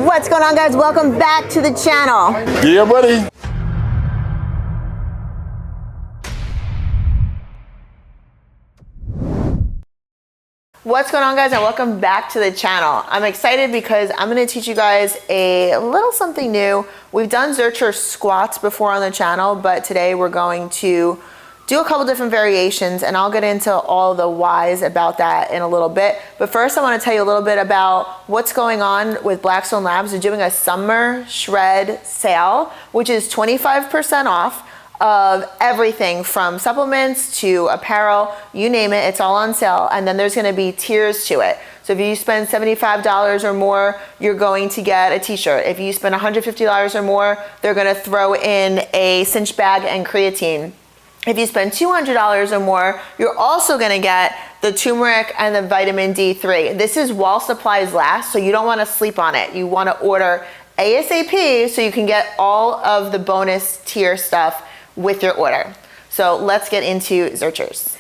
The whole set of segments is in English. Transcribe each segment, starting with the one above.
What's going on, guys? Welcome back to the channel. Yeah, buddy. What's going on, guys, and welcome back to the channel. I'm excited because I'm going to teach you guys a little something new. We've done Zercher squats before on the channel, but today we're going to do a couple different variations, and I'll get into all the whys about that in a little bit. But first, I want to tell you a little bit about what's going on with Blackstone Labs. They're doing a summer shred sale, which is 25% off of everything from supplements to apparel, you name it, it's all on sale. And then there's gonna be tiers to it. So if you spend $75 or more, you're going to get a t-shirt. If you spend $150 or more, they're gonna throw in a cinch bag and creatine. If you spend $200 or more, you're also gonna get the turmeric and the vitamin D3. This is while supplies last, so you don't wanna sleep on it. You wanna order ASAP so you can get all of the bonus tier stuff with your order. So let's get into Zerchers.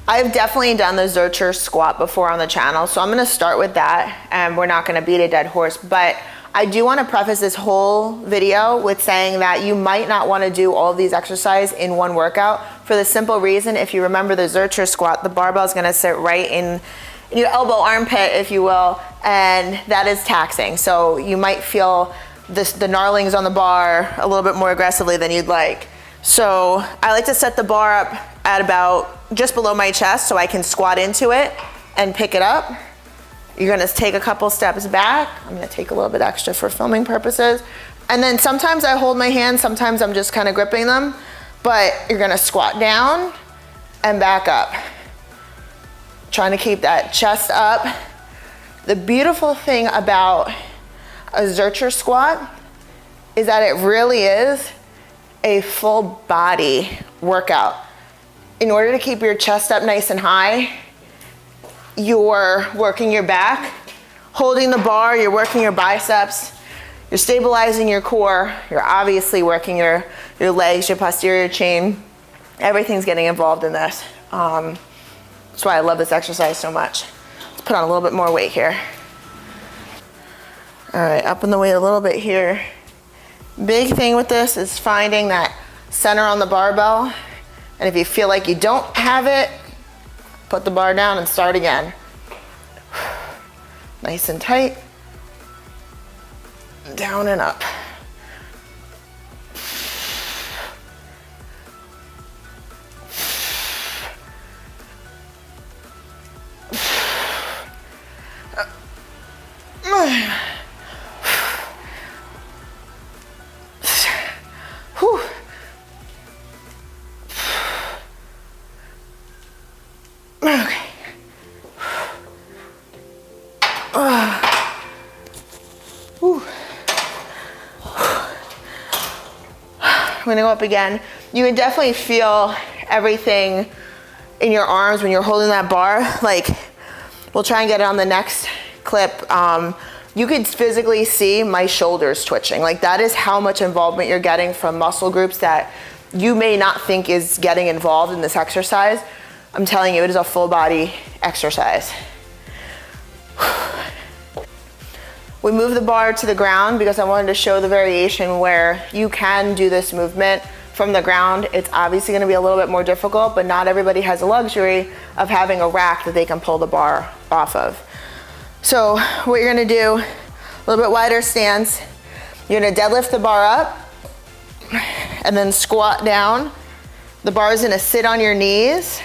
I've definitely done the Zercher squat before on the channel, so I'm gonna start with that, and we're not gonna beat a dead horse, but I do wanna preface this whole video with saying that you might not wanna do all of these exercises in one workout for the simple reason, if you remember the Zercher squat, the barbell is gonna sit right in your elbow armpit, if you will, and that is taxing. So you might feel the gnarlings on the bar a little bit more aggressively than you'd like. So I like to set the bar up at about just below my chest so I can squat into it and pick it up. You're gonna take a couple steps back. I'm gonna take a little bit extra for filming purposes. And then sometimes I hold my hands, sometimes I'm just kind of gripping them, but you're gonna squat down and back up. Trying to keep that chest up. The beautiful thing about a Zercher squat is that it really is a full body workout. In order to keep your chest up nice and high, you're working your back, holding the bar, you're working your biceps, you're stabilizing your core, you're obviously working your legs, your posterior chain. Everything's getting involved in this. That's why I love this exercise so much. Let's put on a little bit more weight here. All right, upping the weight a little bit here. Big thing with this is finding that center on the barbell. And if you feel like you don't have it, put the bar down and start again. Nice and tight. Down and up. Okay. I'm gonna go up again. You can definitely feel everything in your arms when you're holding that bar. Like, we'll try and get it on the next clip. You could physically see my shoulders twitching. Like, that is how much involvement you're getting from muscle groups that you may not think is getting involved in this exercise. I'm telling you, it is a full body exercise. We move the bar to the ground because I wanted to show the variation where you can do this movement from the ground. It's obviously gonna be a little bit more difficult, but not everybody has the luxury of having a rack that they can pull the bar off of. So what you're gonna do, a little bit wider stance, you're gonna deadlift the bar up and then squat down. The bar is gonna sit on your knees,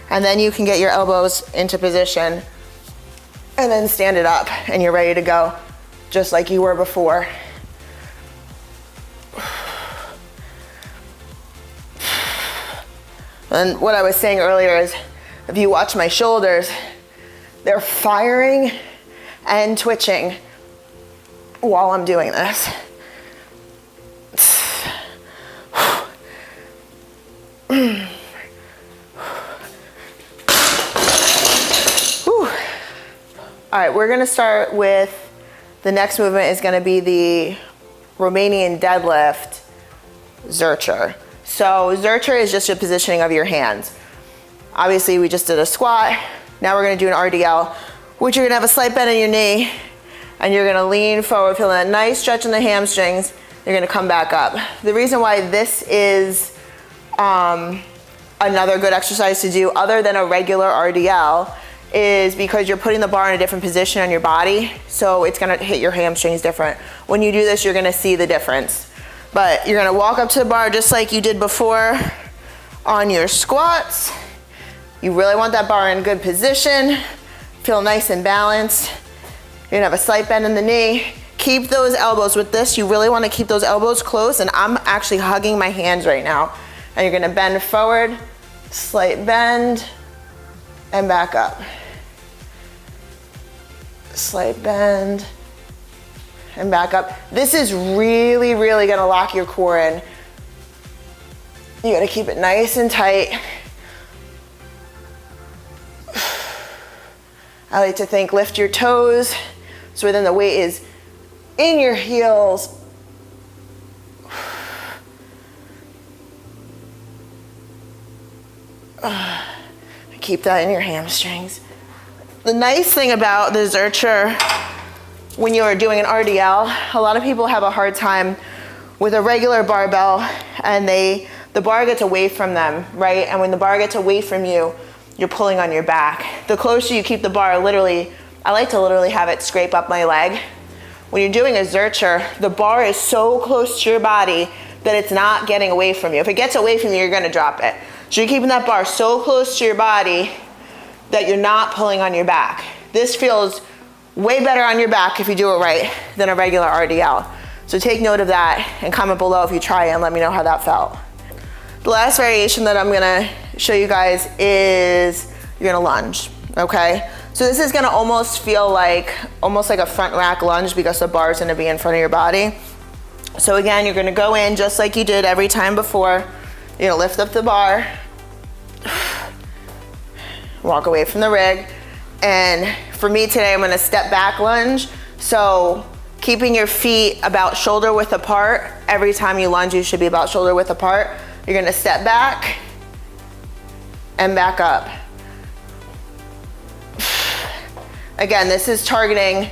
and then you can get your elbows into position and then stand it up and you're ready to go, just like you were before. And what I was saying earlier is, if you watch my shoulders, they're firing and twitching while I'm doing this. All right, we're gonna start with, the next movement is gonna be the Romanian deadlift Zercher. So Zercher is just a positioning of your hands. Obviously we just did a squat. Now we're gonna do an RDL, which you're gonna have a slight bend in your knee, and you're gonna lean forward, feeling that nice stretch in the hamstrings. You're gonna come back up. The reason why this is another good exercise to do other than a regular RDL is because you're putting the bar in a different position on your body, so it's gonna hit your hamstrings different. When you do this, you're gonna see the difference. But you're gonna walk up to the bar just like you did before on your squats. You really want that bar in good position, feel nice and balanced. You're gonna have a slight bend in the knee. Keep those elbows with this. You really wanna keep those elbows close, and I'm actually hugging my hands right now. And you're gonna bend forward, slight bend, and back up. Slight bend, and back up. This is really, really gonna lock your core in. You gotta keep it nice and tight. I like to think lift your toes, so then the weight is in your heels. Keep that in your hamstrings. The nice thing about the Zercher, when you're doing an RDL, a lot of people have a hard time with a regular barbell, and the bar gets away from them, right? And when the bar gets away from you, you're pulling on your back. The closer you keep the bar, literally, I like to literally have it scrape up my leg. When you're doing a Zercher, the bar is so close to your body that it's not getting away from you. If it gets away from you, you're gonna drop it. So you're keeping that bar so close to your body that you're not pulling on your back. This feels way better on your back if you do it right than a regular RDL. So take note of that and comment below if you try it and let me know how that felt. The last variation that I'm gonna show you guys is you're gonna lunge, okay? So this is gonna almost feel like, almost like a front rack lunge because the bar is gonna be in front of your body. So again, you're gonna go in just like you did every time before. You're gonna lift up the bar, walk away from the rig, and for me today, I'm gonna step back lunge. So keeping your feet about shoulder width apart, every time you lunge, you should be about shoulder width apart. You're gonna step back and back up. Again, this is targeting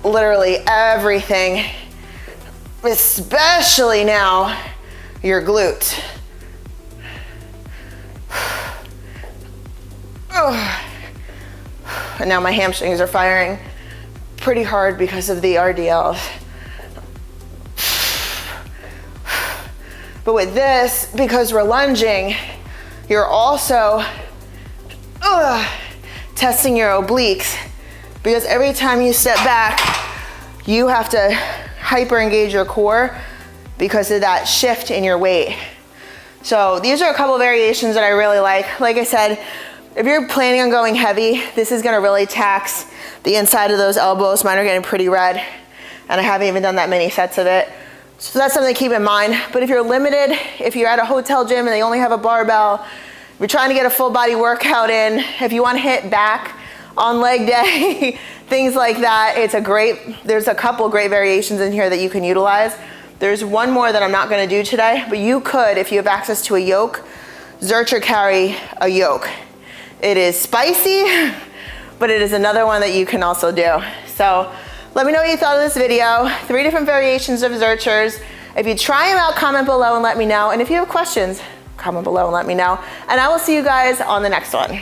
literally everything, especially now your glute. And now my hamstrings are firing pretty hard because of the RDL. But with this, because we're lunging, you're also testing your obliques, because every time you step back, you have to hyper engage your core because of that shift in your weight. So these are a couple variations that I really like. Like I said, if you're planning on going heavy, this is gonna really tax the inside of those elbows. Mine are getting pretty red, and I haven't even done that many sets of it. So that's something to keep in mind. But if you're limited, if you're at a hotel gym and they only have a barbell, if you're trying to get a full body workout in, if you wanna hit back on leg day, things like that, there's a couple great variations in here that you can utilize. There's one more that I'm not gonna do today, but you could, if you have access to a yoke, Zercher carry a yoke. It is spicy, but it is another one that you can also do. So let me know what you thought of this video. 3 different variations of Zerchers. If you try them out, comment below and let me know. And if you have questions, comment below and let me know. And I will see you guys on the next one.